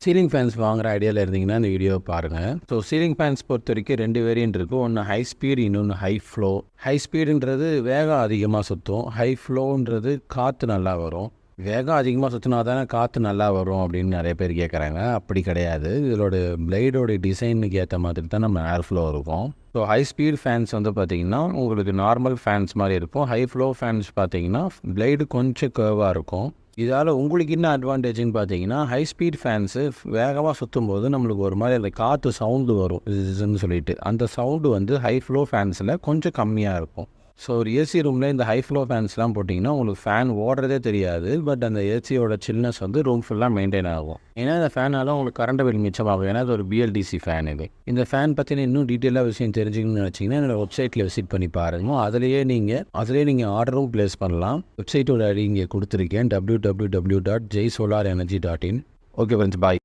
Ceiling fans வாங்குற ஐடியாவில் இருந்தீங்கன்னா இந்த வீடியோ பாருங்கள். ஸோ சீலிங் ஃபேன்ஸ் பொறுத்த வரைக்கும் 2 வேரியன்ட் இருக்குது. ஒன்று ஹை ஸ்பீடு, இன்னொன்று ஹை ஃப்ளோ. ஹை ஸ்பீடுன்றது வேகம் அதிகமாக சுற்றும். ஹை ஃப்ளோன்றது காற்று நல்லா வரும். வேகம் அதிகமாக சுற்றினா தானே காற்று நல்லா வரும் அப்படின்னு நிறைய பேர் கேட்குறாங்க. அப்படி கிடையாது. இதோட பிளேடோட டிசைனுக்கு ஏற்ற மாதிரி தான் நம்ம ஏர் ஃப்ளோ இருக்கும். ஸோ ஹை ஸ்பீட் ஃபேன்ஸ் வந்து பார்த்திங்கன்னா உங்களுக்கு நார்மல் ஃபேன்ஸ் மாதிரி இருக்கும். ஹை ஃப்ளோ ஃபேன்ஸ் பார்த்திங்கன்னா பிளேடு கொஞ்சம் கர்வாக இருக்கும். இதால் உங்களுக்கு என்ன அட்வான்டேஜ்னு பார்த்தீங்கன்னா, ஹை ஸ்பீட் ஃபேன்ஸு வேகமாக சுற்றும் போது நம்மளுக்கு ஒரு மாதிரி அந்த காற்று சவுண்டு வரும் இதுன்னு சொல்லிட்டு. அந்த சவுண்டு வந்து ஹை ஃப்ளோ ஃபேன்ஸில் கொஞ்சம் கம்மியாக இருக்கும். ஸோ ஒரு ஏசி ரூமில் இந்த ஹை ஃப்ளோ ஃபேன்ஸ்லாம் போட்டிங்கன்னா உங்களுக்கு ஃபேன் ஓடுறதே தெரியாது. பட் அந்த ஏசியோட சில்னஸ் வந்து ரூம் ஃபுல்லாக மெயின்டைன் ஆகும். ஏன்னா இந்த ஃபேனால் உங்களுக்கு கரண்ட் பில் மிச்சமாகும். ஏன்னா அது ஒரு பிஎல்டிசி ஃபேன் இது. இந்த ஃபேன் பற்றின இன்னும் டீட்டெயிலாக விஷயம் தெரிஞ்சுக்கணும்னு நினச்சிங்கன்னா என்னோடய வெப்சைட்டில் விசிட் பண்ணி பாருங்கள். அதிலேயே நீங்கள் ஆர்டரும் ப்ளேஸ் பண்ணலாம். வெப்சைட்டோட ஐடி இங்கே கொடுத்துருக்கேன், www.jaysolarenergy.in. ஓகே ஃப்ரெண்ட்ஸ், பாய்.